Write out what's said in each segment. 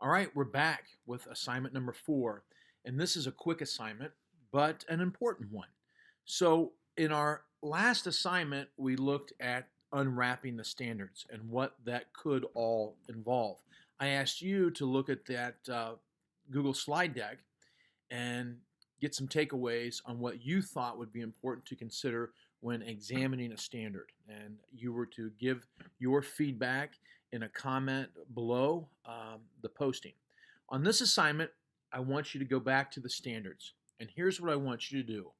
All right, we're back with assignment number 4. And this is a quick assignment, but an important one. So, in our last assignment, we looked at unwrapping the standards and what that could all involve. I asked you to look at that Google slide deck and get some takeaways on what you thought would be important to consider when examining a standard. And you were to give your feedback in a comment below the posting. On this assignment, I want you to go back to the standards. And here's what I want you to do.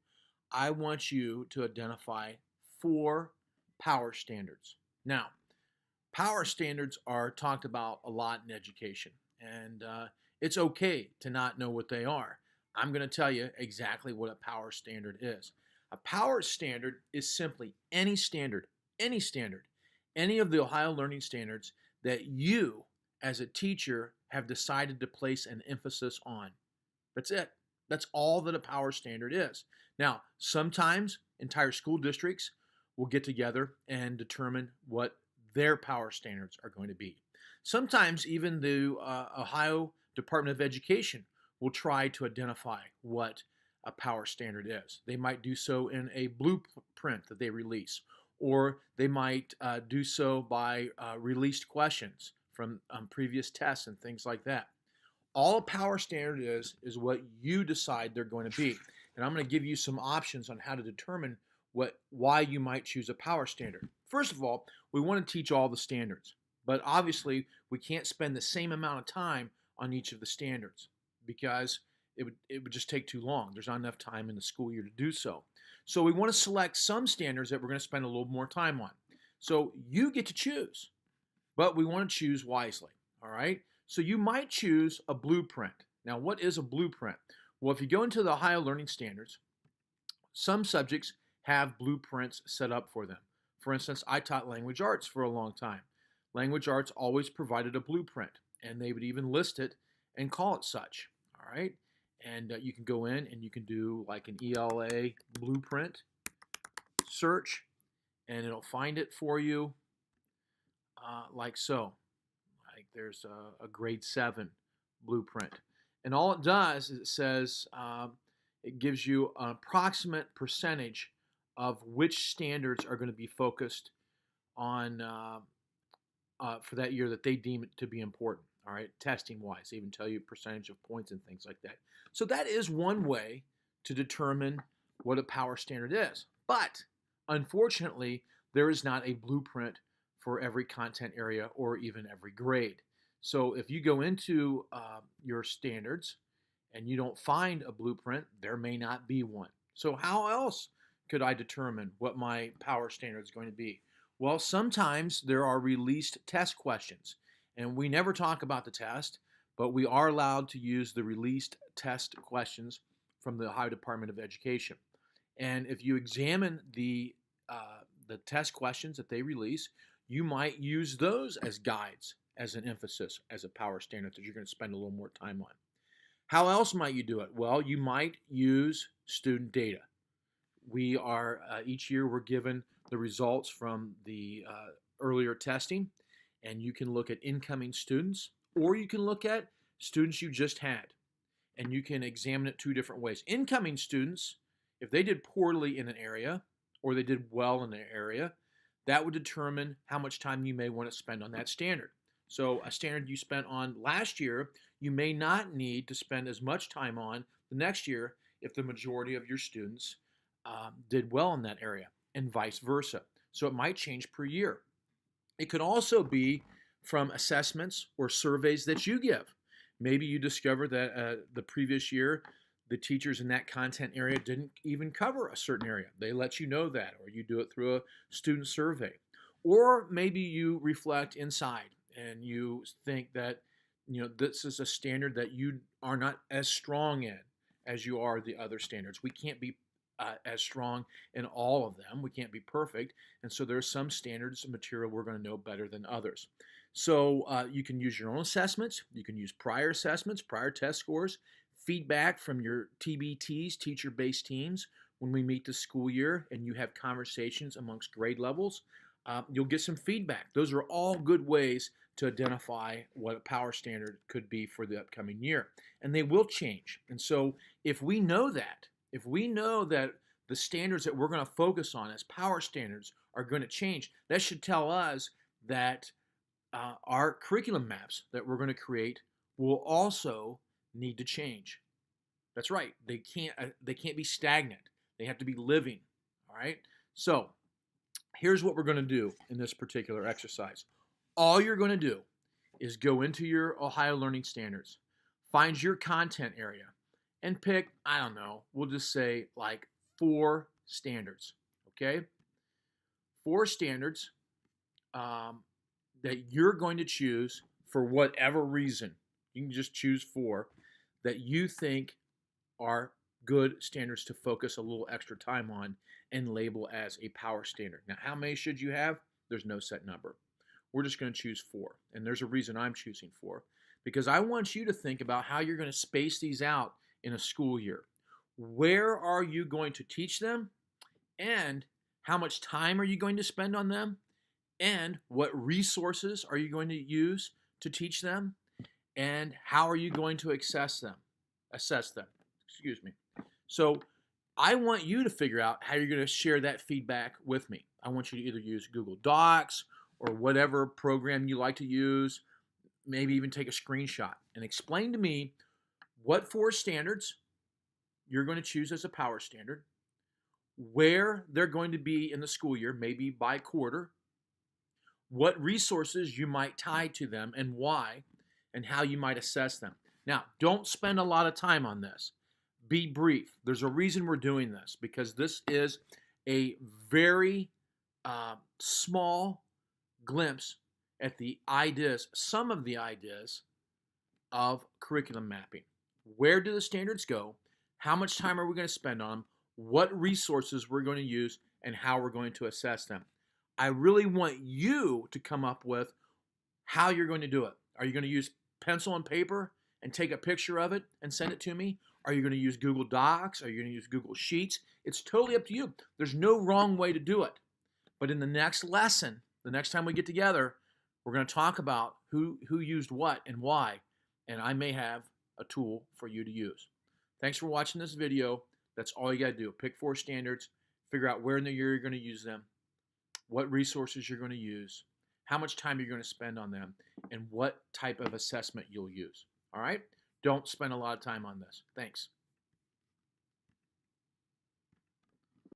I want you to identify 4 power standards. Now, power standards are talked about a lot in education, and it's okay to not know what they are. I'm going to tell you exactly what a power standard is. A power standard is simply any standard, any of the Ohio Learning Standards that you, as a teacher, have decided to place an emphasis on. That's it. That's all that a power standard is. Now, sometimes entire school districts will get together and determine what their power standards are going to be. Sometimes even the Ohio Department of Education will try to identify what a power standard is. They might do so in a blueprint that they release, or they might do so by released questions from previous tests and things like that. All a power standard is what you decide they're going to be. And I'm going to give you some options on how to determine why you might choose a power standard. First of all, we want to teach all the standards, but obviously we can't spend the same amount of time on each of the standards because it would just take too long. There's not enough time in the school year to do so. So we want to select some standards that we're going to spend a little more time on. So you get to choose, but we want to choose wisely, all right? So you might choose a blueprint. Now, what is a blueprint? Well, if you go into the Ohio Learning Standards, some subjects have blueprints set up for them. For instance, I taught language arts for a long time. Language arts always provided a blueprint, and they would even list it and call it such, all right? And you can go in and you can do like an ELA blueprint search, and it'll find it for you like so. Like there's a grade 7 blueprint. And all it does is it says, it gives you an approximate percentage of which standards are going to be focused on for that year that they deem it to be important. All right, testing wise, they even tell you percentage of points and things like that. So that is one way to determine what a power standard is. But unfortunately, there is not a blueprint for every content area or even every grade. So if you go into your standards and you don't find a blueprint, there may not be one. So how else could I determine what my power standard is going to be? Well, sometimes there are released test questions. And we never talk about the test, but we are allowed to use the released test questions from the Ohio Department of Education. And if you examine the test questions that they release, you might use those as guides, as an emphasis, as a power standard that you're going to spend a little more time on. How else might you do it? Well, you might use student data. We are, each year we're given the results from the earlier testing, and you can look at incoming students, or you can look at students you just had, and you can examine it 2 different ways. Incoming students, if they did poorly in an area, or they did well in an area, that would determine how much time you may want to spend on that standard. So a standard you spent on last year, you may not need to spend as much time on the next year if the majority of your students did well in that area, and vice versa. So it might change per year. It could also be from assessments or surveys that you give. Maybe you discover that the previous year, the teachers in that content area didn't even cover a certain area. They let you know that, or you do it through a student survey. Or maybe you reflect inside and you think that, this is a standard that you are not as strong in as you are the other standards. We can't be as strong in all of them. We can't be perfect. And so there's some standards of material we're going to know better than others. So you can use your own assessments. You can use prior assessments, prior test scores, feedback from your TBTs, teacher-based teams, when we meet the school year and you have conversations amongst grade levels. You'll get some feedback. Those are all good ways to identify what a power standard could be for the upcoming year. And they will change. And so if we know that, the standards that we're going to focus on as power standards are going to change, that should tell us that our curriculum maps that we're going to create will also need to change. That's right. They can't be stagnant. They have to be living. All right. So here's what we're going to do in this particular exercise. All you're going to do is go into your Ohio Learning Standards, find your content area, and pick, I don't know, we'll just say like 4 standards. Okay? 4 standards that you're going to choose for whatever reason. You can just choose 4 that you think are good standards to focus a little extra time on and label as a power standard. Now, how many should you have? There's no set number. We're just going to choose 4. And there's a reason I'm choosing 4. Because I want you to think about how you're going to space these out in a school year. Where are you going to teach them? And how much time are you going to spend on them? And what resources are you going to use to teach them? And how are you going to assess them? Excuse me. So I want you to figure out how you're going to share that feedback with me. I want you to either use Google Docs or whatever program you like to use, maybe even take a screenshot and explain to me what 4 standards you're going to choose as a power standard, where they're going to be in the school year, maybe by quarter, what resources you might tie to them and why, and how you might assess them. Now, don't spend a lot of time on this. Be brief. There's a reason we're doing this, because this is a very small glimpse at the ideas, some of the ideas of curriculum mapping. Where do the standards go? How much time are we going to spend on them? What resources we're going to use and how we're going to assess them. I really want you to come up with how you're going to do it. Are you going to use pencil and paper and take a picture of it and send it to me? Are you going to use Google Docs? Are you going to use Google Sheets? It's totally up to you. There's no wrong way to do it. But in the next lesson, the next time we get together, we're going to talk about who used what and why. And I may have a tool for you to use. Thanks for watching this video. That's all you got to do. Pick 4 standards, figure out where in the year you're going to use them, what resources you're going to use, how much time you're going to spend on them, and what type of assessment you'll use. All right? Don't spend a lot of time on this. Thanks.